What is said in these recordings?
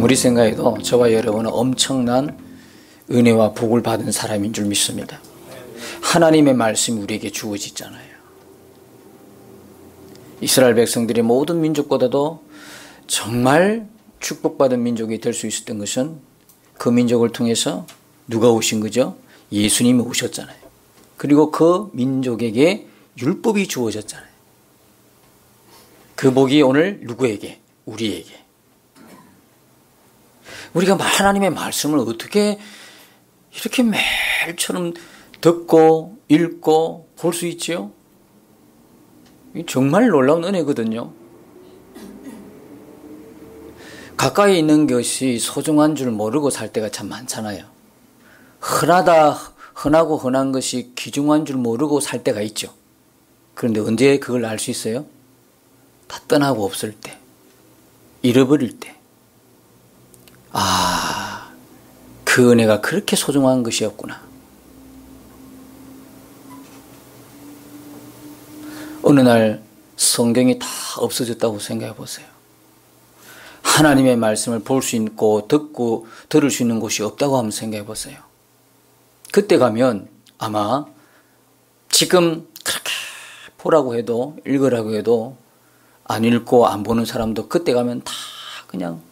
아무리 생각해도 저와 여러분은 엄청난 은혜와 복을 받은 사람인 줄 믿습니다. 하나님의 말씀이 우리에게 주어지잖아요. 이스라엘 백성들이 모든 민족보다도 정말 축복받은 민족이 될 수 있었던 것은 그 민족을 통해서 누가 오신 거죠? 예수님이 오셨잖아요. 그리고 그 민족에게 율법이 주어졌잖아요. 그 복이 오늘 누구에게? 우리에게. 우리가 하나님의 말씀을 어떻게 이렇게 매일처럼 듣고 읽고 볼 수 있지요? 정말 놀라운 은혜거든요. 가까이 있는 것이 소중한 줄 모르고 살 때가 참 많잖아요. 흔하고 흔한 것이 귀중한 줄 모르고 살 때가 있죠. 그런데 언제 그걸 알 수 있어요? 다 떠나고 없을 때, 잃어버릴 때. 아, 그 은혜가 그렇게 소중한 것이었구나. 어느 날 성경이 다 없어졌다고 생각해 보세요. 하나님의 말씀을 볼 수 있고 듣고 들을 수 있는 곳이 없다고 한번 생각해 보세요. 그때 가면 아마 지금 그렇게 보라고 해도 읽으라고 해도 안 읽고 안 보는 사람도 그때 가면 다 그냥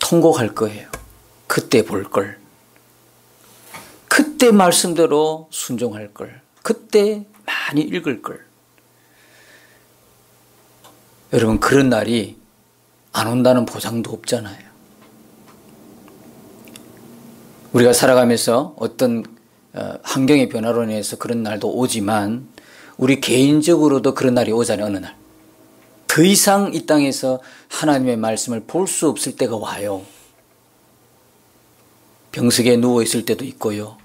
통곡할 거예요. 그때 볼 걸. 그때 말씀대로 순종할 걸. 그때 많이 읽을 걸. 여러분, 그런 날이 안 온다는 보장도 없잖아요. 우리가 살아가면서 어떤 환경의 변화로 인해서 그런 날도 오지만 우리 개인적으로도 그런 날이 오잖아요. 어느 날. 더 이상 이 땅에서 하나님의 말씀을 볼 수 없을 때가 와요. 병석에 누워있을 때도 있고요.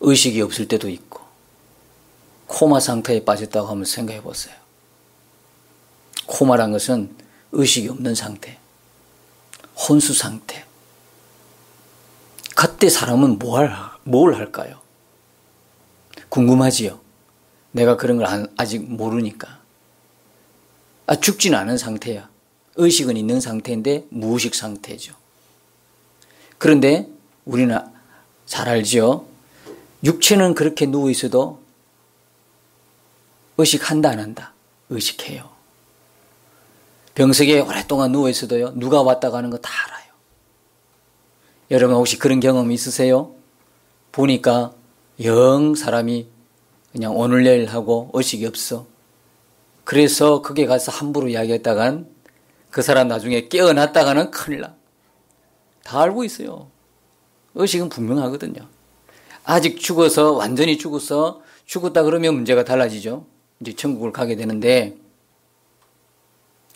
의식이 없을 때도 있고. 코마 상태에 빠졌다고 한번 생각해 보세요. 코마란 것은 의식이 없는 상태, 혼수 상태. 그때 사람은 뭘 할까요? 궁금하지요? 내가 그런 걸 아직 모르니까. 죽지는 않은 상태야. 의식은 있는 상태인데 무의식 상태죠. 그런데 우리는 잘 알지요? 육체는 그렇게 누워있어도 의식한다 안 한다? 의식해요. 병석에 오랫동안 누워있어도요, 누가 왔다 가는 거 다 알아요. 여러분 혹시 그런 경험 있으세요? 보니까 영 사람이 그냥 오늘 내일 하고 의식이 없어. 그래서 거기에 가서 함부로 이야기했다간 그 사람 나중에 깨어났다가는 큰일 나. 다 알고 있어요. 의식은 분명하거든요. 아직 죽어서 완전히 죽었다 그러면 문제가 달라지죠. 이제 천국을 가게 되는데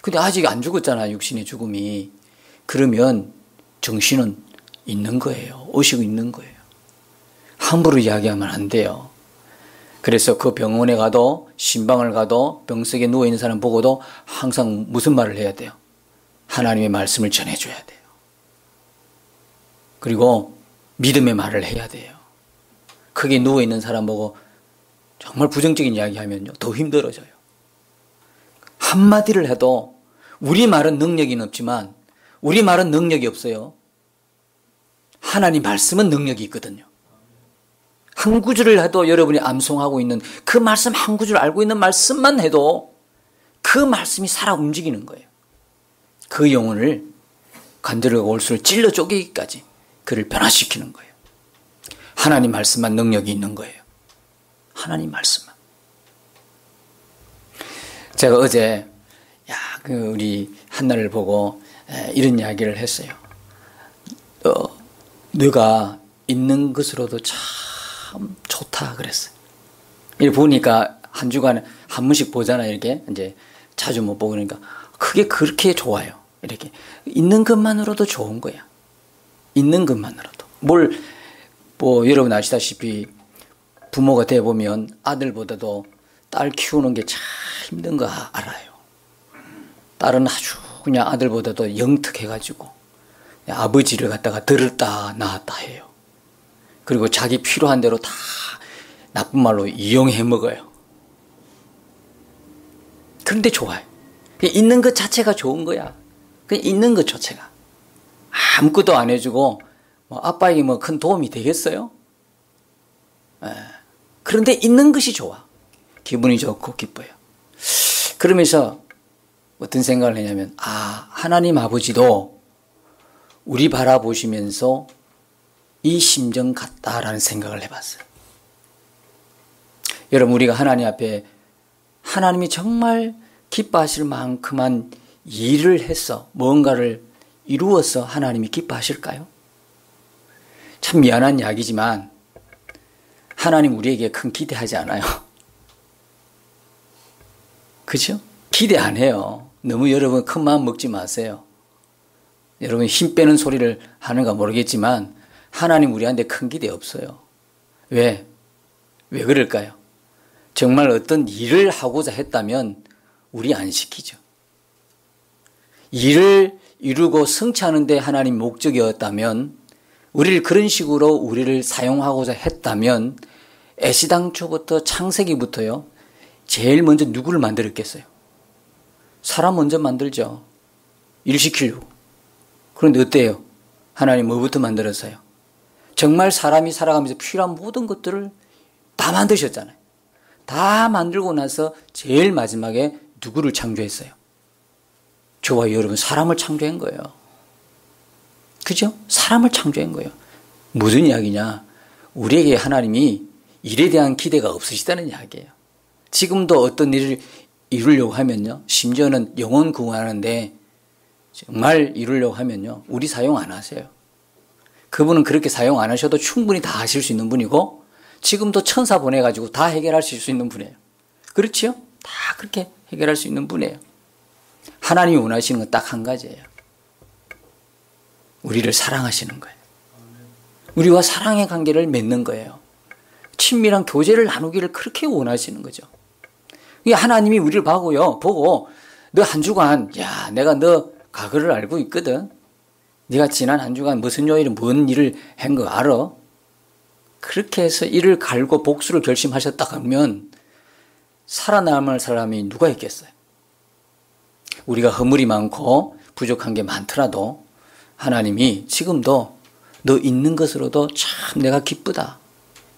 근데 아직 안 죽었잖아, 육신의 죽음이. 그러면 정신은 있는 거예요. 의식은 있는 거예요. 함부로 이야기하면 안 돼요. 그래서 그 병원에 가도 신방을 가도 병석에 누워있는 사람 보고도 항상 무슨 말을 해야 돼요? 하나님의 말씀을 전해줘야 돼요. 그리고 믿음의 말을 해야 돼요. 거기 누워있는 사람 보고 정말 부정적인 이야기하면요, 더 힘들어져요. 한마디를 해도 우리 말은 능력이 없지만 우리 말은 능력이 없어요. 하나님 말씀은 능력이 있거든요. 한 구절을 해도 여러분이 암송하고 있는 그 말씀 한 구절 알고 있는 말씀만 해도 그 말씀이 살아 움직이는 거예요. 그 영혼을 관절과 골수를 찔러 쪼개기까지 그를 변화시키는 거예요. 하나님 말씀만 능력이 있는 거예요. 하나님 말씀만. 제가 어제 우리 한나를 보고 이런 이야기를 했어요. 너가 있는 것으로도 참 좋다 그랬어요. 이렇게 보니까 한 주간에 한 번씩 보잖아요. 이렇게 이제 자주 못 보고 그러니까 그게 그렇게 좋아요. 이렇게 있는 것만으로도 좋은 거야. 있는 것만으로도. 여러분 아시다시피 부모가 돼 보면 아들보다도 딸 키우는 게 참 힘든 거 알아요. 딸은 아주 그냥 아들보다도 영특해가지고 아버지를 갖다가 들었다 놨다 해요. 그리고 자기 필요한 대로 다 나쁜 말로 이용해 먹어요. 그런데 좋아요. 있는 것 자체가 좋은 거야. 그냥 있는 것 자체가. 아무것도 안 해주고 뭐 아빠에게 뭐 큰 도움이 되겠어요? 그런데 있는 것이 좋아. 기분이 좋고 기뻐요. 그러면서 어떤 생각을 했냐면 하나님 아버지도 우리 바라보시면서 이 심정 같다라는 생각을 해봤어요. 여러분, 우리가 하나님 앞에 하나님이 정말 기뻐하실 만큼만 일을 해서 뭔가를 이루어서 하나님이 기뻐하실까요? 참 미안한 이야기지만 하나님 우리에게 큰 기대하지 않아요. 그죠? 기대 안 해요. 너무 여러분 큰 마음 먹지 마세요. 여러분 힘 빼는 소리를 하는가 모르겠지만 하나님 우리한테 큰 기대 없어요. 왜? 왜 그럴까요? 정말 어떤 일을 하고자 했다면 우리 안 시키죠. 일을 이루고 성취하는 데 하나님 목적이었다면, 우리를 그런 식으로 우리를 사용하고자 했다면 애시당초부터 창세기부터요, 제일 먼저 누구를 만들었겠어요? 사람 먼저 만들죠. 일 시키려고. 그런데 어때요? 하나님 뭐부터 만들었어요? 정말 사람이 살아가면서 필요한 모든 것들을 다 만드셨잖아요. 다 만들고 나서 제일 마지막에 누구를 창조했어요? 저와 여러분, 사람을 창조한 거예요. 그죠? 사람을 창조한 거예요. 무슨 이야기냐? 우리에게 하나님이 일에 대한 기대가 없으시다는 이야기예요. 지금도 어떤 일을 이루려고 하면요, 심지어는 영혼 구원하는데 정말 이루려고 하면요, 우리 사용 안 하세요. 그분은 그렇게 사용 안 하셔도 충분히 다 하실 수 있는 분이고, 지금도 천사 보내가지고 다 해결하실 수 있는 분이에요. 그렇지요? 다 그렇게 해결할 수 있는 분이에요. 하나님이 원하시는 건 딱 한 가지예요. 우리를 사랑하시는 거예요. 우리와 사랑의 관계를 맺는 거예요. 친밀한 교제를 나누기를 그렇게 원하시는 거죠. 하나님이 우리를 보고 너 한 주간, 내가 너 과거를 알고 있거든. 네가 지난 한 주간 무슨 요일에 뭔 일을 한 거 알아? 그렇게 해서 이를 갈고 복수를 결심하셨다 하면 살아남을 사람이 누가 있겠어요? 우리가 허물이 많고 부족한 게 많더라도 하나님이 지금도 너 있는 것으로도 참 내가 기쁘다,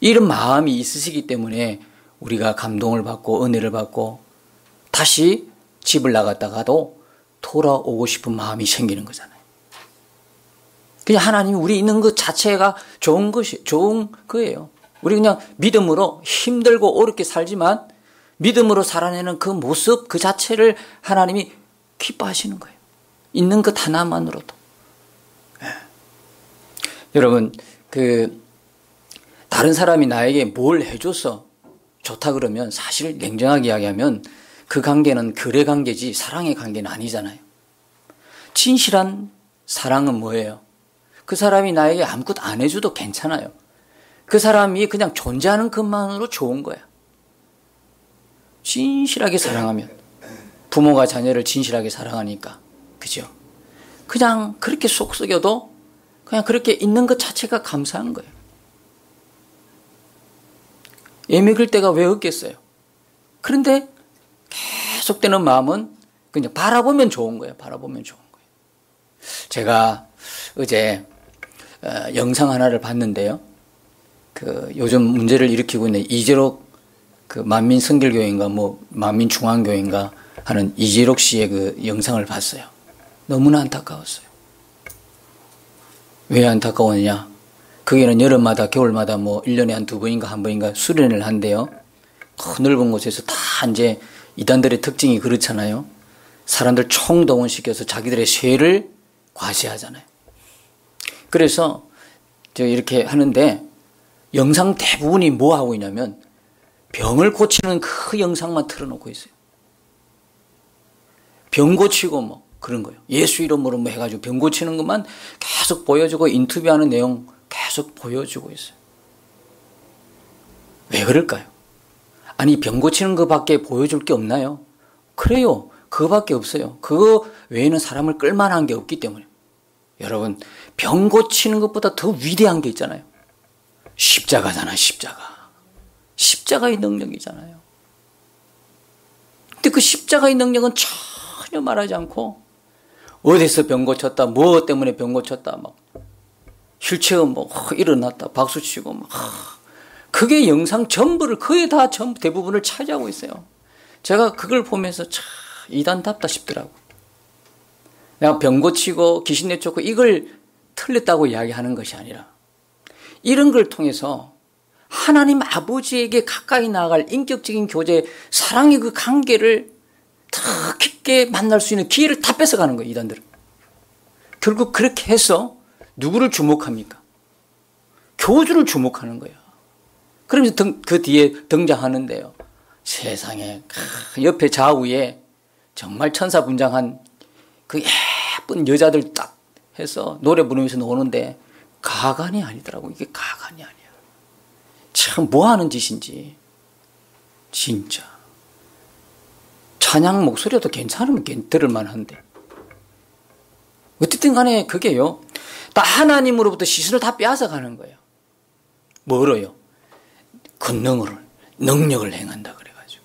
이런 마음이 있으시기 때문에 우리가 감동을 받고 은혜를 받고 다시 집을 나갔다가도 돌아오고 싶은 마음이 생기는 거잖아요. 그냥 하나님이 우리 있는 것 자체가 좋은 거예요. 우리 그냥 믿음으로 힘들고 어렵게 살지만 믿음으로 살아내는 그 모습 그 자체를 하나님이 기뻐하시는 거예요. 있는 것 하나만으로도. 여러분, 다른 사람이 나에게 뭘 해줘서 좋다 그러면 사실 냉정하게 이야기하면 그 관계는 거래 관계지 사랑의 관계는 아니잖아요. 진실한 사랑은 뭐예요? 그 사람이 나에게 아무것도 안 해줘도 괜찮아요. 그 사람이 그냥 존재하는 것만으로 좋은 거야. 진실하게 사랑하면, 부모가 자녀를 진실하게 사랑하니까, 그죠? 그냥 그렇게 속 썩여도 그냥 그렇게 있는 것 자체가 감사한 거예요. 애먹을 때가 왜 없겠어요? 그런데 계속되는 마음은 그냥 바라보면 좋은 거예요. 바라보면 좋은 거예요. 제가 어제 영상 하나를 봤는데요. 요즘 문제를 일으키고 있는 이재록 만민성결교회인가 만민중앙교회인가 하는 이재록 씨의 그 영상을 봤어요. 너무나 안타까웠어요. 왜 안타까웠냐? 거기는 여름마다 겨울마다 1년에 한 2번인가 1번인가 수련을 한대요. 그 넓은 곳에서 다 이제 이단들의 특징이 그렇잖아요. 사람들 총동원시켜서 자기들의 쇠를 과시하잖아요. 그래서 이렇게 하는데 영상 대부분이 뭐 하고 있냐면 병을 고치는 그 영상만 틀어놓고 있어요. 병 고치고 그런 거예요. 예수 이름으로 해가지고 병 고치는 것만 계속 보여주고 인터뷰하는 내용 계속 보여주고 있어요. 왜 그럴까요? 아니, 병 고치는 것밖에 보여줄 게 없나요? 그래요. 그거밖에 없어요. 그거 외에는 사람을 끌만한 게 없기 때문에. 여러분, 병 고치는 것보다 더 위대한 게 있잖아요. 십자가잖아, 십자가. 십자가의 능력이잖아요. 근데 그 십자가의 능력은 전혀 말하지 않고 어디서 병 고쳤다, 뭐 때문에 병 고쳤다, 막 휠체어 뭐 일어났다, 박수치고 막 그게 영상 전부를 거의 다 전부 대부분을 차지하고 있어요. 제가 그걸 보면서 참 이단답다 싶더라고. 내가 병 고치고 귀신 내쫓고 이걸 틀렸다고 이야기하는 것이 아니라 이런 걸 통해서 하나님 아버지에게 가까이 나아갈 인격적인 교제, 사랑의 그 관계를 더 깊게 만날 수 있는 기회를 다 뺏어가는 거예요, 이단들은. 결국 그렇게 해서 누구를 주목합니까? 교주를 주목하는 거예요. 그러면서 그 뒤에 등장하는데요. 세상에 옆에 좌우에 정말 천사분장한 그 예쁜 여자들 딱 해서 노래 부르면서 노는데 가관이 아니더라고. 이게 가관이 아니야. 참 뭐하는 짓인지. 진짜. 찬양 목소리도 괜찮으면 들을 만한데. 어쨌든 간에 그게요. 다 하나님으로부터 시선을 다 빼앗아가는 거예요. 뭐로요? 권능으로 능력을 행한다 그래가지고.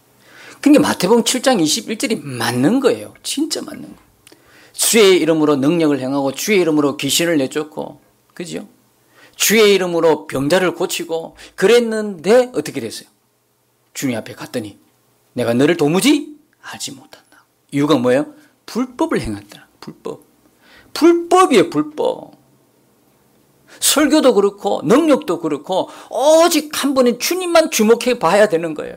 그러니까 마태복음 7장 21절이 맞는 거예요. 진짜 맞는 거예요. 주의 이름으로 능력을 행하고 주의 이름으로 귀신을 내쫓고 그죠? 주의 이름으로 병자를 고치고 그랬는데 어떻게 됐어요? 주님 앞에 갔더니 내가 너를 도무지 알지 못한다. 이유가 뭐예요? 불법을 행했다. 불법이에요. 불법. 설교도 그렇고 능력도 그렇고 오직 한 번은 주님만 주목해 봐야 되는 거예요.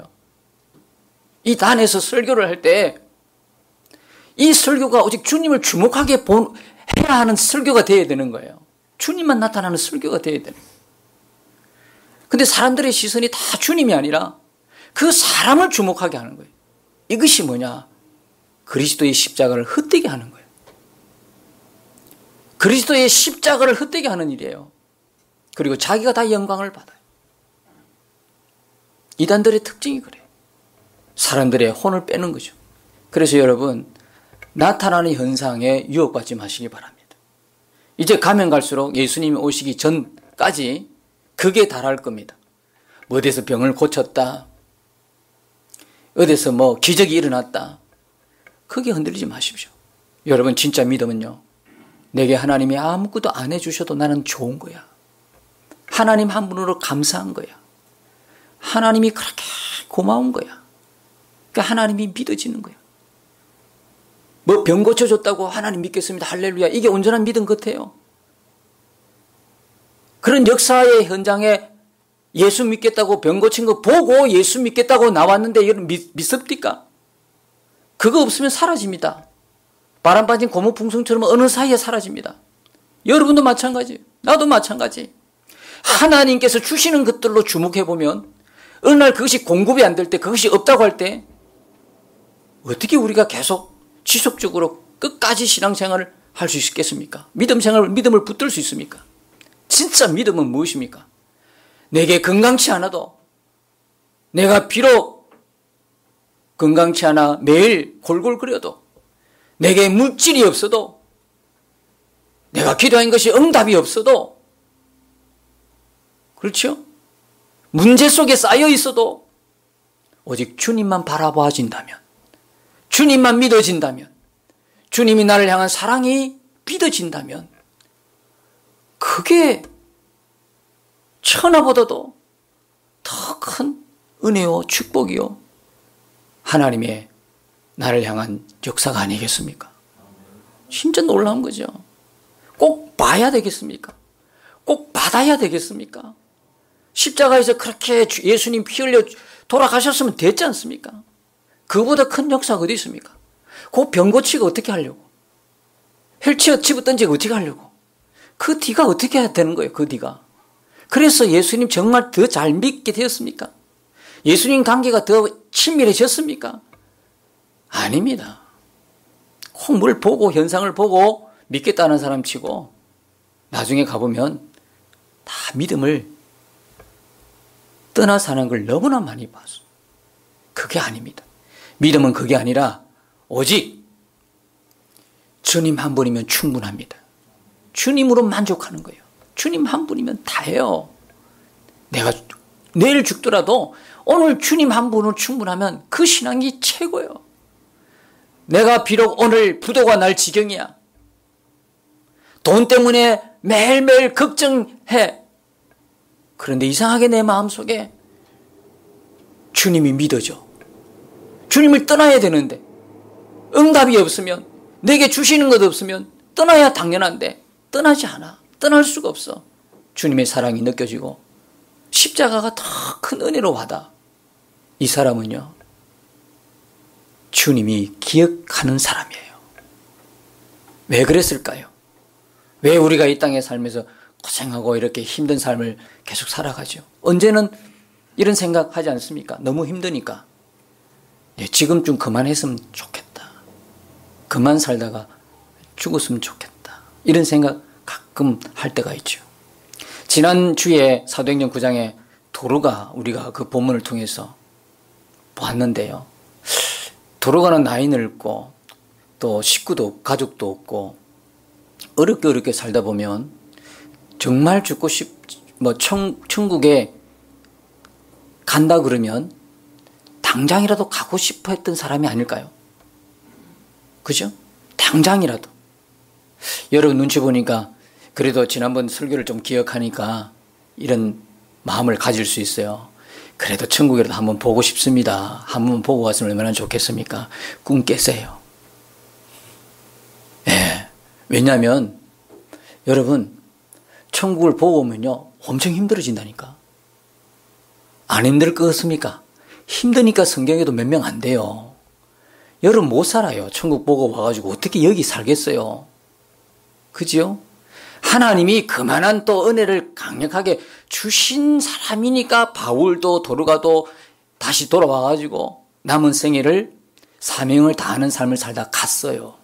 이 단에서 설교를 할 때 이 설교가 오직 주님을 주목하게 해야 하는 설교가 되어야 되는 거예요. 주님만 나타나는 설교가 되어야 되는 거예요. 근데 사람들의 시선이 다 주님이 아니라 그 사람을 주목하게 하는 거예요. 이것이 뭐냐? 그리스도의 십자가를 헛되게 하는 거예요. 그리스도의 십자가를 헛되게 하는 일이에요. 그리고 자기가 다 영광을 받아요. 이단들의 특징이 그래요. 사람들의 혼을 빼는 거죠. 그래서 여러분 나타나는 현상에 유혹받지 마시기 바랍니다. 이제 가면 갈수록 예수님이 오시기 전까지 그게 달할 겁니다. 뭐 어디서 병을 고쳤다. 어디서 뭐 기적이 일어났다. 크게 흔들리지 마십시오. 여러분 진짜 믿음은요. 내게 하나님이 아무것도 안 해주셔도 나는 좋은 거야. 하나님 한 분으로 감사한 거야. 하나님이 그렇게 고마운 거야. 그러니까 하나님이 믿어지는 거야. 뭐 병 고쳐줬다고 하나님 믿겠습니다. 할렐루야. 이게 온전한 믿음 같아요. 그런 역사의 현장에 예수 믿겠다고 병 고친 거 보고 예수 믿겠다고 나왔는데 여러분 믿습니까? 그거 없으면 사라집니다. 바람 빠진 고무풍선처럼 어느 사이에 사라집니다. 여러분도 마찬가지예요. 나도 마찬가지. 하나님께서 주시는 것들로 주목해보면 어느 날 그것이 공급이 안 될 때 그것이 없다고 할 때 어떻게 우리가 계속 지속적으로 끝까지 신앙생활을 할 수 있겠습니까? 믿음을 붙들 수 있습니까? 진짜 믿음은 무엇입니까? 내게 건강치 않아도 내가 비록 건강치 않아 매일 골골거려도 내게 물질이 없어도 내가 기도한 것이 응답이 없어도 그렇죠? 문제 속에 쌓여 있어도 오직 주님만 바라봐진다면 주님만 믿어진다면 주님이 나를 향한 사랑이 믿어진다면 그게 천하보다도 더 큰 은혜요 축복이요 하나님의 나를 향한 역사가 아니겠습니까? 진짜 놀라운 거죠. 꼭 봐야 되겠습니까? 꼭 받아야 되겠습니까? 십자가에서 그렇게 예수님 피 흘려 돌아가셨으면 됐지 않습니까? 그보다 큰 역사가 어디 있습니까? 그 병 고치고 어떻게 하려고? 휠체어 집어 던지고 어떻게 하려고? 그 뒤가 어떻게 해야 되는 거예요? 그 뒤가. 그래서 예수님 정말 더 잘 믿게 되었습니까? 예수님 관계가 더 친밀해졌습니까? 아닙니다. 꼭 뭘 보고 현상을 보고 믿겠다는 사람 치고 나중에 가보면 다 믿음을 떠나 사는 걸 너무나 많이 봤어. 그게 아닙니다. 믿음은 그게 아니라 오직 주님 한 분이면 충분합니다. 주님으로 만족하는 거예요. 주님 한 분이면 다예요. 내가 내일 죽더라도 오늘 주님 한 분으로 충분하면 그 신앙이 최고예요. 내가 비록 오늘 부도가 날 지경이야. 돈 때문에 매일매일 걱정해. 그런데 이상하게 내 마음속에 주님이 믿어져. 주님을 떠나야 되는데 응답이 없으면, 내게 주시는 것 없으면 떠나야 당연한데 떠나지 않아. 떠날 수가 없어. 주님의 사랑이 느껴지고 십자가가 더 큰 은혜로 받아. 이 사람은요, 주님이 기억하는 사람이에요. 왜 그랬을까요? 왜 우리가 이 땅에 살면서 고생하고 이렇게 힘든 삶을 계속 살아가죠? 언제는 이런 생각하지 않습니까? 너무 힘드니까. 지금쯤 그만했으면 좋겠다. 그만 살다가 죽었으면 좋겠다. 이런 생각 가끔 할 때가 있죠. 지난주에 사도행전 9장에 도로가, 우리가 그 본문을 통해서 봤는데요. 도로가는 나이 늙고 또 식구도 가족도 없고 어렵게 살다 보면 정말 죽고 천국에 간다 그러면 당장이라도 가고 싶어 했던 사람이 아닐까요? 그죠? 당장이라도. 여러분 눈치 보니까 그래도 지난번 설교를 좀 기억하니까 이런 마음을 가질 수 있어요. 그래도 천국이라도 한번 보고 싶습니다. 한번 보고 왔으면 얼마나 좋겠습니까? 꿈 깨세요. 예. 왜냐하면 여러분 천국을 보고 오면요 엄청 힘들어진다니까. 안 힘들 것 같습니까? 힘드니까 성경에도 몇 명 안 돼요. 여러분 못 살아요. 천국 보고 와가지고 어떻게 여기 살겠어요? 그지요? 하나님이 그만한 또 은혜를 강력하게 주신 사람이니까 바울도 도르가도 다시 돌아와가지고 남은 생애를 사명을 다하는 삶을 살다 갔어요.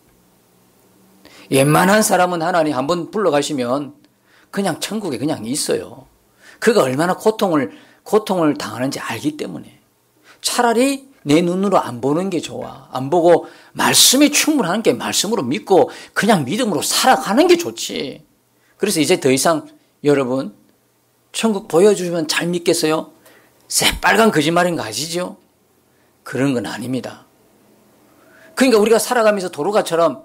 웬만한 사람은 하나님 한번 불러가시면 그냥 천국에 그냥 있어요. 그가 얼마나 고통을 당하는지 알기 때문에. 차라리 내 눈으로 안 보는 게 좋아. 안 보고 말씀에 충분한 게 말씀으로 믿고 그냥 믿음으로 살아가는 게 좋지. 그래서 이제 더 이상 여러분 천국 보여주면 잘 믿겠어요? 새빨간 거짓말인 거 아시죠? 그런 건 아닙니다. 그러니까 우리가 살아가면서 도로가처럼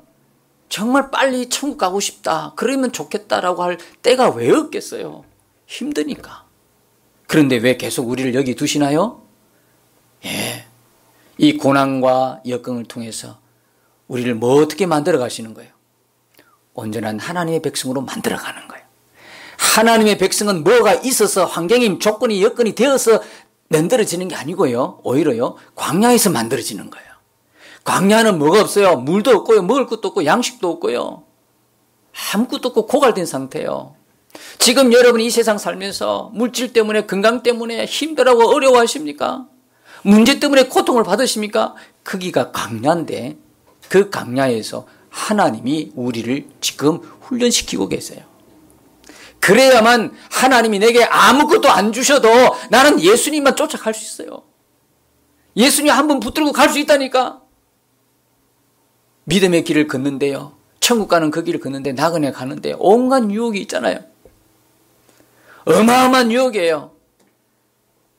정말 빨리 천국 가고 싶다, 그러면 좋겠다라고 할 때가 왜 없겠어요? 힘드니까. 그런데 왜 계속 우리를 여기 두시나요? 예, 이 고난과 역경을 통해서 우리를 뭐 어떻게 만들어 가시는 거예요? 온전한 하나님의 백성으로 만들어가는 거예요. 하나님의 백성은 뭐가 있어서 환경이, 조건이, 여건이 되어서 만들어지는 게 아니고요. 오히려요, 광야에서 만들어지는 거예요. 광야는 뭐가 없어요? 물도 없고요. 먹을 것도 없고 양식도 없고요. 아무것도 없고 고갈된 상태예요. 지금 여러분이 이 세상 살면서 물질 때문에, 건강 때문에 힘들어하고 어려워하십니까? 문제 때문에 고통을 받으십니까? 거기가 광야인데 그 광야에서 하나님이 우리를 지금 훈련시키고 계세요. 그래야만 하나님이 내게 아무것도 안 주셔도 나는 예수님만 쫓아갈 수 있어요. 예수님 한번 붙들고 갈 수 있다니까. 믿음의 길을 걷는데요, 천국 가는 그 길을 걷는데 나그네 가는데 온갖 유혹이 있잖아요. 어마어마한 유혹이에요.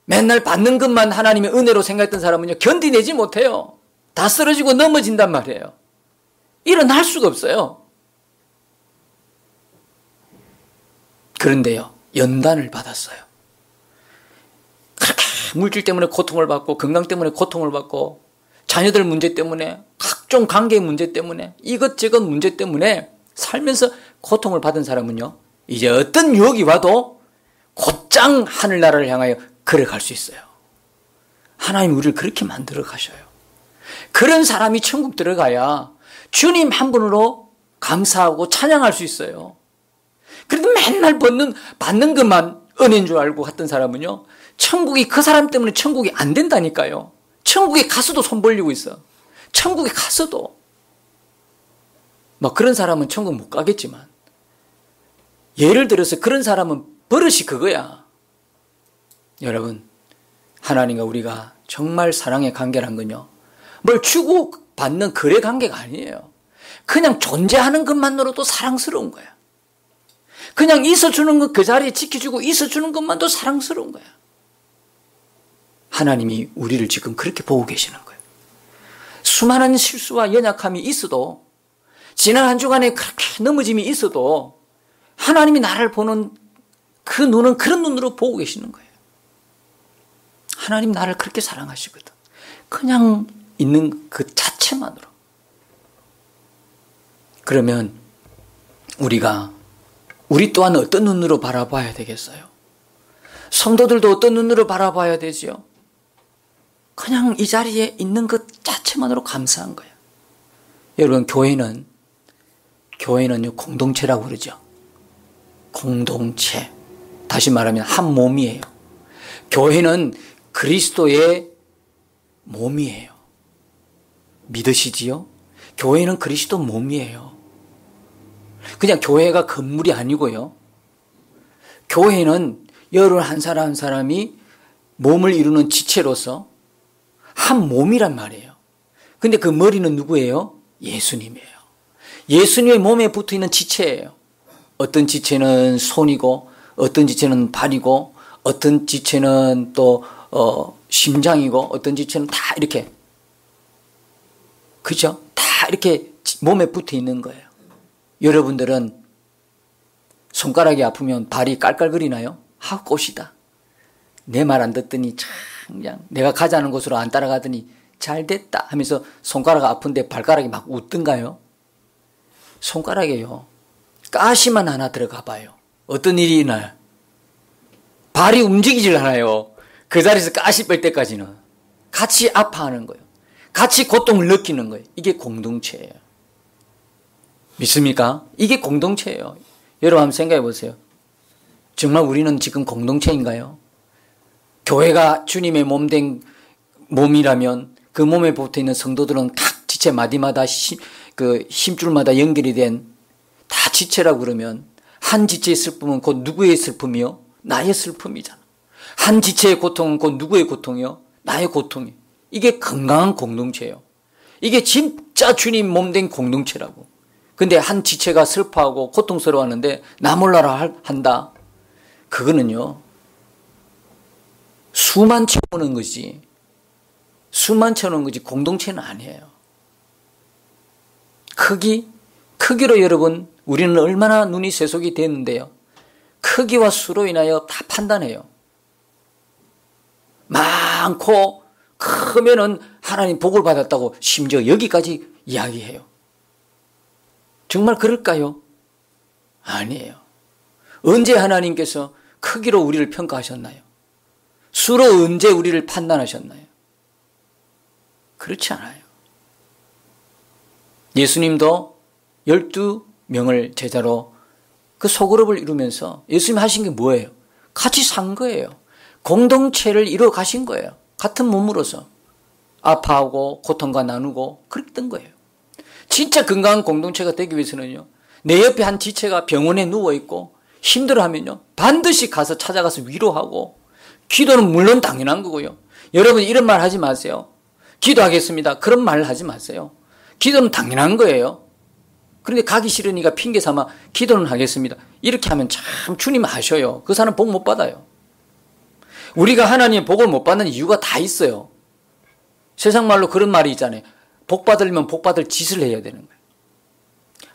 맨날 받는 것만 하나님의 은혜로 생각했던 사람은요 견디내지 못해요. 다 쓰러지고 넘어진단 말이에요. 일어날 수가 없어요. 그런데요, 연단을 받았어요. 그렇게 물질 때문에 고통을 받고, 건강 때문에 고통을 받고, 자녀들 문제 때문에, 각종 관계 문제 때문에, 이것저것 문제 때문에 살면서 고통을 받은 사람은요, 이제 어떤 유혹이 와도 곧장 하늘나라를 향하여 걸어갈 수 있어요. 하나님 우리를 그렇게 만들어 가셔요. 그런 사람이 천국 들어가야 주님 한 분으로 감사하고 찬양할 수 있어요. 그래도 맨날 받는 것만 은혜인 줄 알고 갔던 사람은요, 천국이 그 사람 때문에 천국이 안 된다니까요. 천국에 가서도 손 벌리고 있어. 천국에 가서도. 그런 사람은 천국 못 가겠지만, 예를 들어서 그런 사람은 버릇이 그거야. 여러분, 하나님과 우리가 정말 사랑의 관계란 건요, 뭘 주고 받는 거래 관계가 아니에요. 그냥 존재하는 것만으로도 사랑스러운 거야. 그냥 있어주는 것, 그 자리에 지켜주고 있어주는 것만도 사랑스러운 거야. 하나님이 우리를 지금 그렇게 보고 계시는 거예요. 수많은 실수와 연약함이 있어도 지난 한 주간에 그렇게 넘어짐이 있어도 하나님이 나를 보는 그 눈은 그런 눈으로 보고 계시는 거예요. 하나님 나를 그렇게 사랑하시거든. 그냥 있는 그 자체만으로. 그러면 우리 또한 어떤 눈으로 바라봐야 되겠어요? 성도들도 어떤 눈으로 바라봐야 되지요? 그냥 이 자리에 있는 것 자체만으로 감사한 거예요. 여러분, 교회는요, 공동체라고 그러죠. 공동체. 다시 말하면 한 몸이에요. 교회는 그리스도의 몸이에요. 믿으시지요? 교회는 그리스도 몸이에요. 그냥 교회가 건물이 아니고요. 교회는 여러분 한 사람 한 사람이 몸을 이루는 지체로서 한 몸이란 말이에요. 근데 그 머리는 누구예요? 예수님이에요. 예수님의 몸에 붙어있는 지체예요. 어떤 지체는 손이고 어떤 지체는 발이고 어떤 지체는 또 심장이고 어떤 지체는 다 이렇게, 그죠? 다 이렇게 몸에 붙어 있는 거예요. 여러분들은 손가락이 아프면 발이 깔깔거리나요? 꽃이다. 내 말 안 듣더니 참 그냥 내가 가자는 곳으로 안 따라가더니 잘 됐다 하면서 손가락 아픈데 발가락이 막 웃던가요? 손가락에요, 가시만 하나 들어가 봐요. 어떤 일이 일어나요? 발이 움직이질 않아요. 그 자리에서 가시 뺄 때까지는 같이 아파하는 거예요. 같이 고통을 느끼는 거예요. 이게 공동체예요. 믿습니까? 이게 공동체예요. 여러분 한번 생각해 보세요. 정말 우리는 지금 공동체인가요? 교회가 주님의 몸된 몸이라면 그 몸에 붙어있는 성도들은 각 지체 마디마다 힘줄마다 연결이 된 다 지체라고 그러면 한 지체의 슬픔은 곧 누구의 슬픔이요? 나의 슬픔이잖아. 한 지체의 고통은 곧 누구의 고통이요? 나의 고통이에요. 이게 건강한 공동체예요. 이게 진짜 주님 몸된 공동체라고. 근데 한 지체가 슬퍼하고 고통스러워하는데 나 몰라라 한다. 그거는요, 수만 채우는 거지. 수만 채우는 거지 공동체는 아니에요. 크기로 여러분, 우리는 얼마나 눈이 세속이 됐는데요. 크기와 수로 인하여 다 판단해요. 많고 크면은 하나님 복을 받았다고 심지어 여기까지 이야기해요. 정말 그럴까요? 아니에요. 언제 하나님께서 크기로 우리를 평가하셨나요? 수로 언제 우리를 판단하셨나요? 그렇지 않아요. 예수님도 12명을 제자로 그 소그룹을 이루면서 예수님 하신 게 뭐예요? 같이 산 거예요. 공동체를 이루어 가신 거예요. 같은 몸으로서 아파하고 고통과 나누고 그랬던 거예요. 진짜 건강한 공동체가 되기 위해서는요, 내 옆에 한 지체가 병원에 누워있고 힘들어하면요, 반드시 가서 찾아가서 위로하고, 기도는 물론 당연한 거고요. 여러분 이런 말 하지 마세요. 기도하겠습니다. 그런 말 하지 마세요. 기도는 당연한 거예요. 그런데 가기 싫으니까 핑계 삼아 기도는 하겠습니다. 이렇게 하면 참 주님 하셔요. 그 사람 복 못 받아요. 우리가 하나님의 복을 못 받는 이유가 다 있어요. 세상 말로 그런 말이 있잖아요. 복 받으려면 복 받을 짓을 해야 되는 거예요.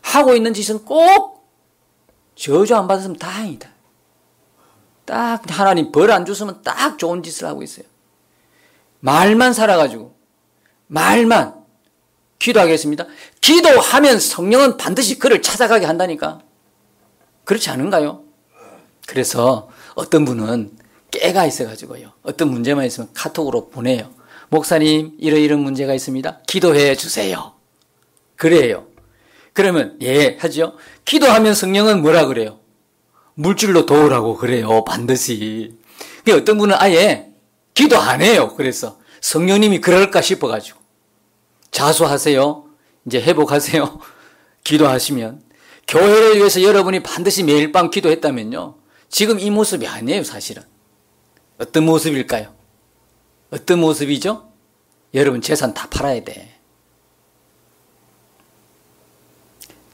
하고 있는 짓은 꼭 저주 안 받았으면 다행이다. 딱 하나님 벌 안 줬으면 딱 좋은 짓을 하고 있어요. 말만 살아가지고, 말만 기도하겠습니다. 기도하면 성령은 반드시 그를 찾아가게 한다니까. 그렇지 않은가요? 그래서 어떤 분은 깨가 있어가지고요, 어떤 문제만 있으면 카톡으로 보내요. 목사님 이런 문제가 있습니다. 기도해 주세요. 그래요. 그러면 예 하죠. 기도하면 성령은 뭐라 그래요? 물질로 도우라고 그래요. 반드시. 어떤 분은 아예 기도 안 해요. 그래서 성령님이 그럴까 싶어가지고. 자수하세요. 이제 회복하세요. 기도하시면. 교회를 위해서 여러분이 반드시 매일 밤 기도했다면요, 지금 이 모습이 아니에요. 사실은. 어떤 모습일까요? 어떤 모습이죠? 여러분 재산 다 팔아야 돼.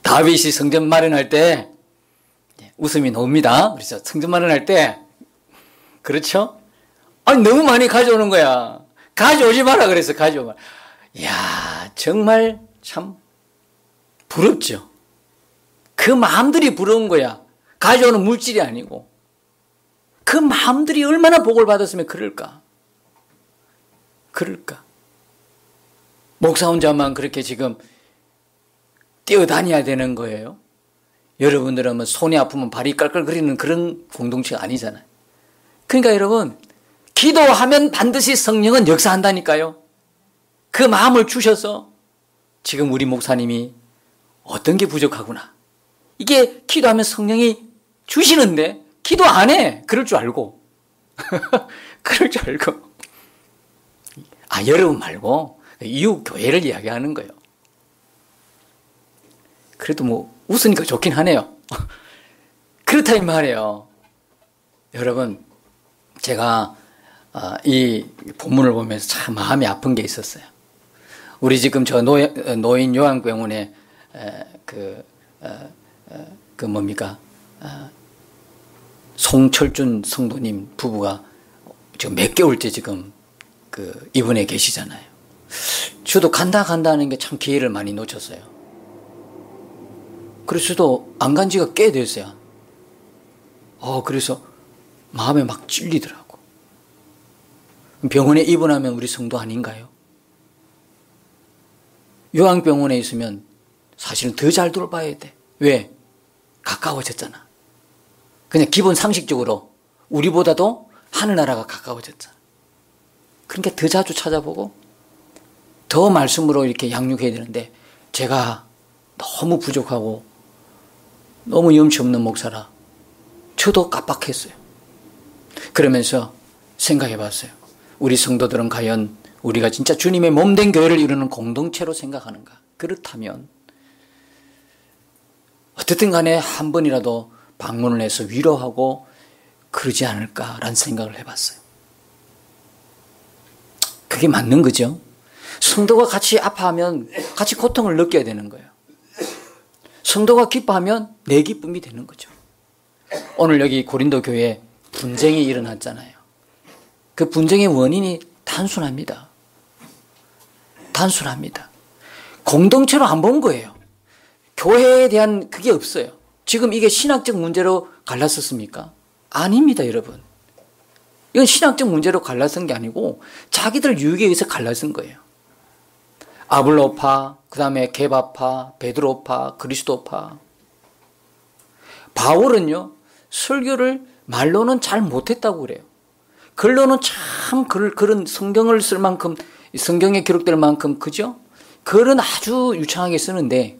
다윗이 성전 마련할 때 웃음이 나옵니다. 그래서 성전 마련할 때, 그렇죠? 아니 너무 많이 가져오는 거야. 가져오지 마라 그래서 가져오마. 이야 정말 참 부럽죠. 그 마음들이 부러운 거야. 가져오는 물질이 아니고. 그 마음들이 얼마나 복을 받았으면 그럴까? 그럴까? 목사 혼자만 그렇게 지금 뛰어다녀야 되는 거예요? 여러분들은 뭐 손이 아프면 발이 깔깔거리는 그런 공동체가 아니잖아요. 그러니까 여러분, 기도하면 반드시 성령은 역사한다니까요. 그 마음을 주셔서 지금 우리 목사님이 어떤 게 부족하구나. 이게 기도하면 성령이 주시는데 기도 안 해. 그럴 줄 알고. 그럴 줄 알고. 여러분 말고 이웃 교회를 이야기하는 거예요. 그래도 뭐 웃으니까 좋긴 하네요. 그렇다 이 말이에요. 여러분, 제가 이 본문을 보면서 참 마음이 아픈 게 있었어요. 우리 지금 저 노인 요양병원에 송철준 성도님 부부가 지금 몇 개월째 지금 입원해 계시잖아요. 저도 간다 하는 게 참 기회를 많이 놓쳤어요. 그래서 저도 안 간 지가 꽤 됐어요. 그래서 마음에 막 찔리더라고. 병원에 입원하면 우리 성도 아닌가요? 요양병원에 있으면 사실은 더 잘 돌봐야 돼. 왜? 가까워졌잖아. 그냥 기본 상식적으로 우리보다도 하늘나라가 가까워졌잖아. 그러니까 더 자주 찾아보고 더 말씀으로 이렇게 양육해야 되는데 제가 너무 부족하고 너무 염치 없는 목사라 저도 깜빡했어요. 그러면서 생각해 봤어요. 우리 성도들은 과연 우리가 진짜 주님의 몸된 교회를 이루는 공동체로 생각하는가? 그렇다면 어쨌든 간에 한 번이라도 방문을 해서 위로하고 그러지 않을까라는 생각을 해봤어요. 그게 맞는 거죠. 성도가 같이 아파하면 같이 고통을 느껴야 되는 거예요. 성도가 기뻐하면 내 기쁨이 되는 거죠. 오늘 여기 고린도 교회에 분쟁이 일어났잖아요. 그 분쟁의 원인이 단순합니다. 단순합니다. 공동체로 안 본 거예요. 교회에 대한 그게 없어요. 지금 이게 신학적 문제로 갈랐었습니까? 아닙니다, 여러분. 이건 신학적 문제로 갈라선 게 아니고 자기들 유익에 의해서 갈라선 거예요. 아볼로파, 그 다음에 게바파, 베드로파, 그리스도파. 바울은요, 설교를 말로는 잘 못했다고 그래요. 글로는 참 그런 성경을 쓸 만큼, 성경에 기록될 만큼, 그죠? 글은 아주 유창하게 쓰는데,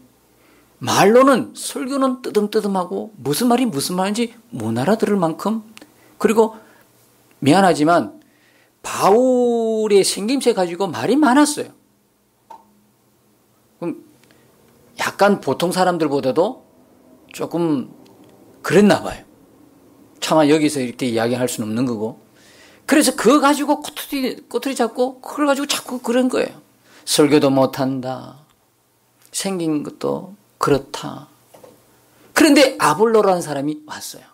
말로는, 설교는 뜨듬뜨듬하고, 무슨 말인지 못 알아들을 만큼, 그리고 미안하지만, 바울의 생김새 가지고 말이 많았어요. 그럼 약간 보통 사람들보다도 조금 그랬나 봐요. 차마 여기서 이렇게 이야기할 수는 없는 거고. 그래서 그거 가지고 꼬투리 잡고 그걸 가지고 자꾸 그런 거예요. 설교도 못한다. 생긴 것도 그렇다. 그런데 아볼로라는 사람이 왔어요.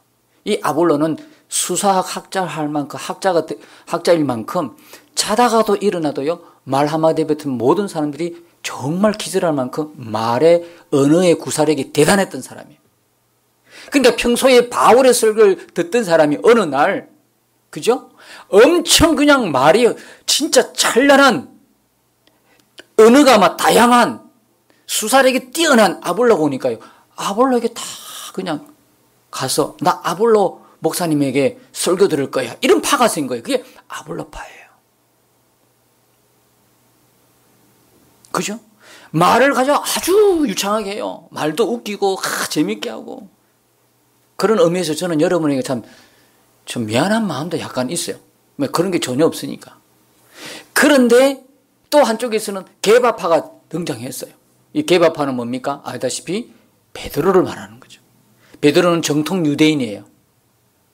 이 아볼로는 수사학 학자일 만큼 자다가도 일어나도요, 말 한마디 뱉은 모든 사람들이 정말 기절할 만큼 말의 언어의 구사력이 대단했던 사람이에요. 그러니까 평소에 바울의 설교를 듣던 사람이 어느 날, 그죠? 엄청 그냥 말이 진짜 찬란한, 언어가 막 다양한, 수사력이 뛰어난 아볼로가 오니까요. 아볼로에게 다 그냥 가서 나 아볼로 목사님에게 설교 들을 거야. 이런 파가 생 거예요. 그게 아볼로파예요. 그죠? 말을 가지고 아주 유창하게 해요. 말도 웃기고 재밌게 하고. 그런 의미에서 저는 여러분에게 좀 미안한 마음도 약간 있어요. 그런 게 전혀 없으니까. 그런데 또 한쪽에서는 게바파가 등장했어요. 이 게바파는 뭡니까? 알다시피 베드로를 말하는 거죠. 베드로는 정통 유대인이에요.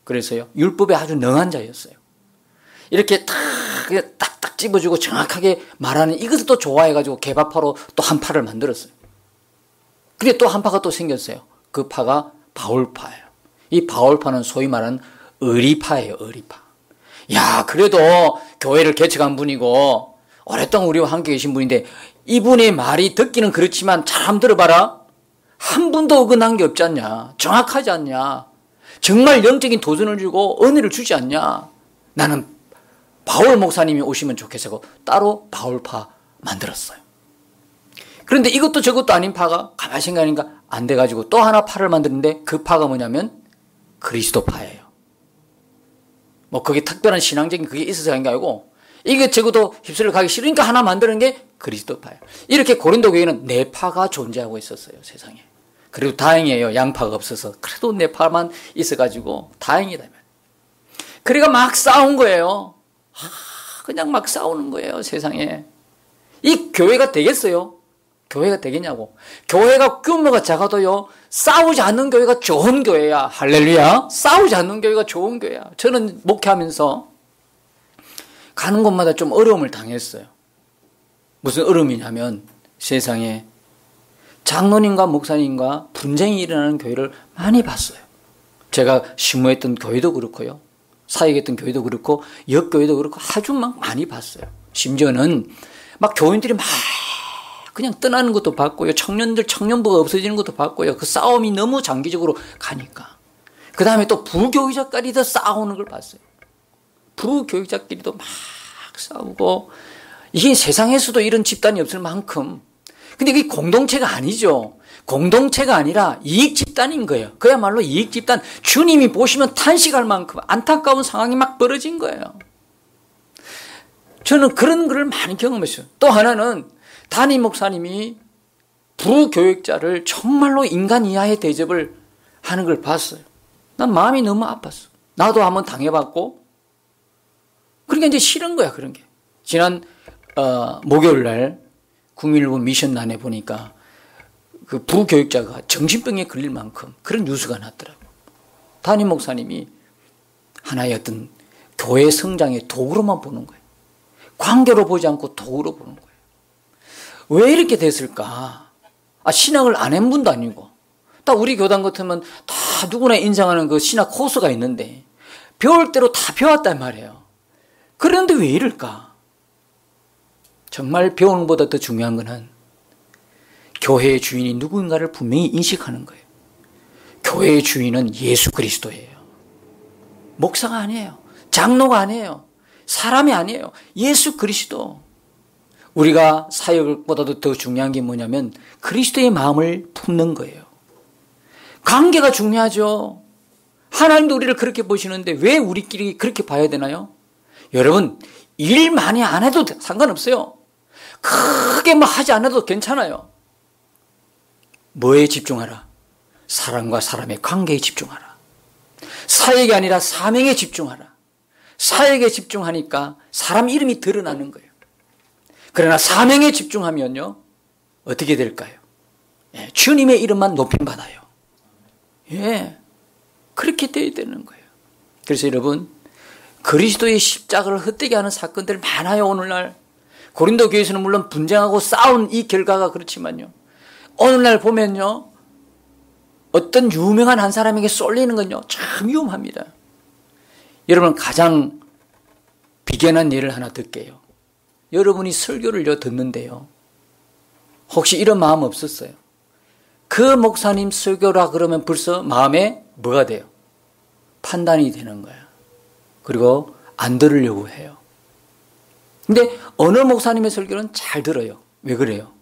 그래서요, 율법에 아주 능한 자였어요. 이렇게 딱딱 집어주고 정확하게 말하는 이것을 또 좋아해가지고 게바파로 또 한 파를 만들었어요. 그게 또 한 파가 또 생겼어요. 그 파가 바울파예요. 이 바울파는 소위 말하는 의리파예요, 의리파. 야, 그래도 교회를 개척한 분이고 오랫동안 우리와 함께 계신 분인데 이분의 말이 듣기는 그렇지만 잘 한번 들어봐라. 한 분도 어긋난 게 없지 않냐? 정확하지 않냐? 정말 영적인 도전을 주고 은혜를 주지 않냐? 나는 바울 목사님이 오시면 좋겠어서 따로 바울파 만들었어요. 그런데 이것도 저것도 아닌 파가 가만히 생각하니까 안 돼가지고 또 하나 파를 만드는데 그 파가 뭐냐면 그리스도파예요. 뭐 그게 특별한 신앙적인 그게 있어서 한 게 아니고 이게 적어도 휩쓸려 가기 싫으니까 하나 만드는 게 그리스도파예요. 이렇게 고린도 교회는 네 파가 존재하고 있었어요, 세상에. 그리고 다행이에요. 양파가 없어서. 그래도 네 파만 있어가지고 다행이다. 그러니까 막 싸운 거예요. 그냥 막 싸우는 거예요, 세상에. 이 교회가 되겠어요? 교회가 되겠냐고. 교회가 규모가 작아도요, 싸우지 않는 교회가 좋은 교회야. 할렐루야. 싸우지 않는 교회가 좋은 교회야. 저는 목회하면서 가는 곳마다 좀 어려움을 당했어요. 무슨 어려움이냐면 세상에 장로님과 목사님과 분쟁이 일어나는 교회를 많이 봤어요. 제가 신무했던 교회도 그렇고요. 사역했던 교회도 그렇고 역교회도 그렇고 아주 막 많이 봤어요. 심지어는 막 교인들이 막 그냥 떠나는 것도 봤고요. 청년부가 없어지는 것도 봤고요. 그 싸움이 너무 장기적으로 가니까. 그 다음에 또 부교육자끼리도 싸우는 걸 봤어요. 부교육자끼리도 막 싸우고 이게 세상에서도 이런 집단이 없을 만큼 근데 그게 공동체가 아니죠. 공동체가 아니라 이익 집단인 거예요. 그야말로 이익 집단. 주님이 보시면 탄식할 만큼 안타까운 상황이 막 벌어진 거예요. 저는 그런 걸 많이 경험했어요. 또 하나는 담임 목사님이 부교육자를 정말로 인간 이하의 대접을 하는 걸 봤어요. 난 마음이 너무 아팠어. 나도 한번 당해봤고 그러니까 이제 싫은 거야, 그런 게. 지난 목요일 날 국민일보 미션란에 보니까 그 부교육자가 정신병에 걸릴 만큼 그런 뉴스가 났더라고요. 담임 목사님이 하나의 어떤 교회 성장의 도구로만 보는 거예요. 관계로 보지 않고 도구로 보는 거예요. 왜 이렇게 됐을까? 신학을 안 한 분도 아니고 딱 우리 교단 같으면 다 누구나 인정하는 그 신학 코스가 있는데 배울 대로 다 배웠단 말이에요. 그런데 왜 이럴까? 정말 배우는 것보다 더 중요한 것은 교회의 주인이 누구인가를 분명히 인식하는 거예요. 교회의 주인은 예수 그리스도예요. 목사가 아니에요. 장로가 아니에요. 사람이 아니에요. 예수 그리스도. 우리가 사역보다도 더 중요한 게 뭐냐면 그리스도의 마음을 품는 거예요. 관계가 중요하죠. 하나님도 우리를 그렇게 보시는데 왜 우리끼리 그렇게 봐야 되나요? 여러분, 일 많이 안 해도 상관없어요. 크게 뭐 하지 않아도 괜찮아요. 뭐에 집중하라? 사람과 사람의 관계에 집중하라. 사역이 아니라 사명에 집중하라. 사역에 집중하니까 사람 이름이 드러나는 거예요. 그러나 사명에 집중하면요, 어떻게 될까요? 주님의 이름만 높임받아요. 그렇게 돼야 되는 거예요. 그래서 여러분, 그리스도의 십자가를 헛되게 하는 사건들 많아요, 오늘날. 고린도 교회에서는 물론 분쟁하고 싸운 이 결과가 그렇지만요. 오늘날 보면요. 어떤 유명한 한 사람에게 쏠리는 건요. 참 위험합니다. 여러분 가장 비견한 예를 하나 들게요. 여러분이 설교를 듣는데요. 혹시 이런 마음 없었어요? 그 목사님 설교라 그러면 벌써 마음에 뭐가 돼요? 판단이 되는 거야. 그리고 안 들으려고 해요. 근데 어느 목사님의 설교는 잘 들어요. 왜 그래요?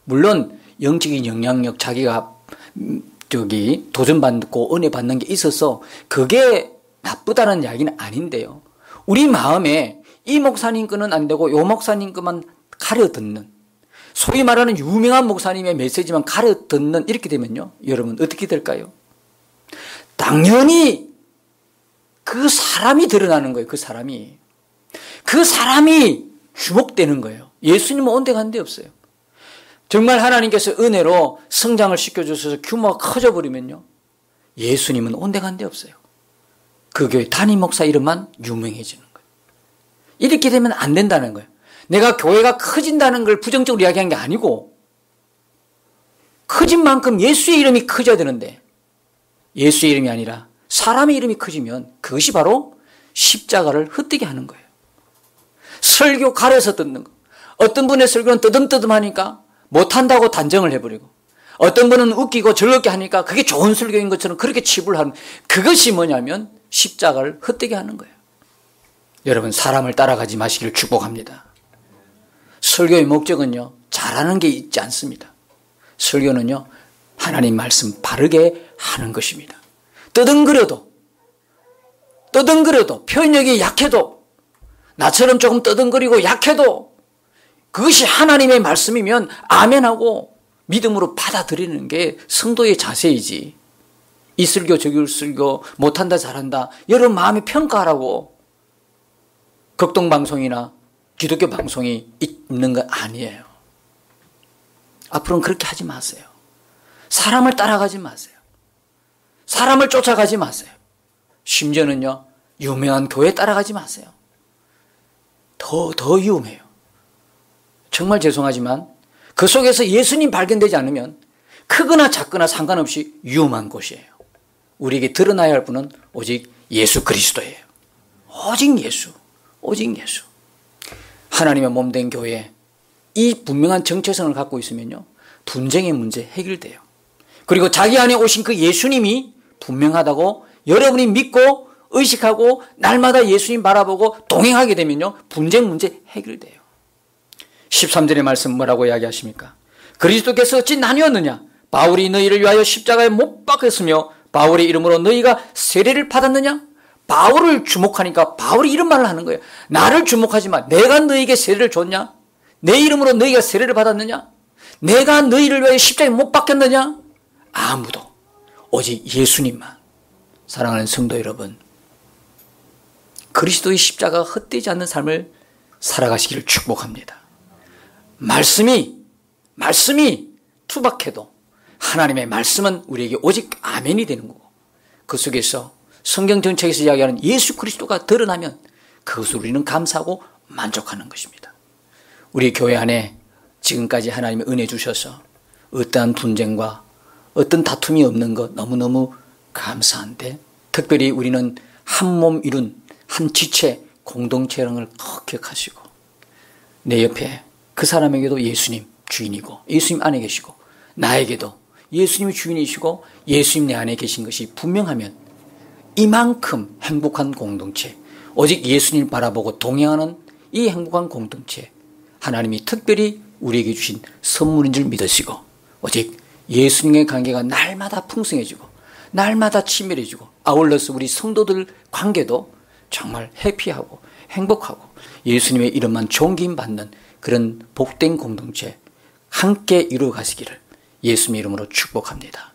물론 영적인 영향력 자기가 도전받고 은혜 받는 게 있어서 그게 나쁘다는 이야기는 아닌데요. 우리 마음에 이 목사님 거는 안 되고 요 목사님 거만 가려 듣는, 소위 말하는 유명한 목사님의 메시지만 가려 듣는, 이렇게 되면요. 여러분 어떻게 될까요? 당연히 그 사람이 드러나는 거예요. 그 사람이 주목되는 거예요. 예수님은 온데간 데 없어요. 정말 하나님께서 은혜로 성장을 시켜주셔서 규모가 커져버리면요. 예수님은 온데간 데 없어요. 그 교회 담임 목사 이름만 유명해지는 거예요. 이렇게 되면 안 된다는 거예요. 내가 교회가 커진다는 걸 부정적으로 이야기한 게 아니고 커진 만큼 예수의 이름이 커져야 되는데 예수의 이름이 아니라 사람의 이름이 커지면 그것이 바로 십자가를 헛되게 하는 거예요. 설교 가려서 듣는 거. 어떤 분의 설교는 뜨듬뜨듬하니까 못한다고 단정을 해버리고 어떤 분은 웃기고 즐겁게 하니까 그게 좋은 설교인 것처럼 그렇게 치부를 하는, 그것이 뭐냐면 십자가를 헛되게 하는 거예요. 여러분, 사람을 따라가지 마시기를 축복합니다. 설교의 목적은요, 잘하는 게 있지 않습니다. 설교는요, 하나님 말씀 바르게 하는 것입니다. 떠듬거려도 표현력이 약해도, 나처럼 조금 떠듬거리고 약해도 그것이 하나님의 말씀이면 아멘하고 믿음으로 받아들이는 게 성도의 자세이지, 이 설교 저기 설교 못한다 잘한다 여러분 마음에 평가하라고 극동방송이나 기독교 방송이 있는 거 아니에요. 앞으로는 그렇게 하지 마세요. 사람을 따라가지 마세요. 사람을 쫓아가지 마세요. 심지어는요, 유명한 교회 따라가지 마세요. 더 위험해요. 정말 죄송하지만 그 속에서 예수님 발견되지 않으면 크거나 작거나 상관없이 위험한 곳이에요. 우리에게 드러나야 할 분은 오직 예수 그리스도예요. 오직 예수. 오직 예수. 하나님의 몸된 교회, 이 분명한 정체성을 갖고 있으면요, 분쟁의 문제 해결돼요. 그리고 자기 안에 오신 그 예수님이 분명하다고 여러분이 믿고 의식하고 날마다 예수님 바라보고 동행하게 되면요, 분쟁 문제 해결돼요. 13절의 말씀 뭐라고 이야기하십니까? 그리스도께서 어찌 나뉘었느냐? 바울이 너희를 위하여 십자가에 못 박혔으며 바울의 이름으로 너희가 세례를 받았느냐? 바울을 주목하니까 바울이 이런 말을 하는 거예요. 나를 주목하지 마. 내가 너희에게 세례를 줬냐? 내 이름으로 너희가 세례를 받았느냐? 내가 너희를 위하여 십자가에 못 박혔느냐? 아무도. 오직 예수님만. 사랑하는 성도 여러분, 그리스도의 십자가가 헛되지 않는 삶을 살아가시기를 축복합니다. 말씀이 투박해도 하나님의 말씀은 우리에게 오직 아멘이 되는 거고, 그 속에서 성경 정책에서 이야기하는 예수 그리스도가 드러나면 그것을 우리는 감사하고 만족하는 것입니다. 우리 교회 안에 지금까지 하나님의 은혜 주셔서 어떠한 분쟁과 어떤 다툼이 없는 것 너무너무 감사한데, 특별히 우리는 한 몸 이룬 한 지체 공동체라는 걸 꼭 기억하시고, 내 옆에 그 사람에게도 예수님 주인이고 예수님 안에 계시고, 나에게도 예수님이 주인이시고 예수님 내 안에 계신 것이 분명하면 이만큼 행복한 공동체, 오직 예수님을 바라보고 동행하는 이 행복한 공동체, 하나님이 특별히 우리에게 주신 선물인 줄 믿으시고, 오직 예수님의 관계가 날마다 풍성해지고 날마다 친밀해지고, 아울러서 우리 성도들 관계도 정말 해피하고 행복하고 예수님의 이름만 존귀받는 그런 복된 공동체 함께 이루어 가시기를 예수님의 이름으로 축복합니다.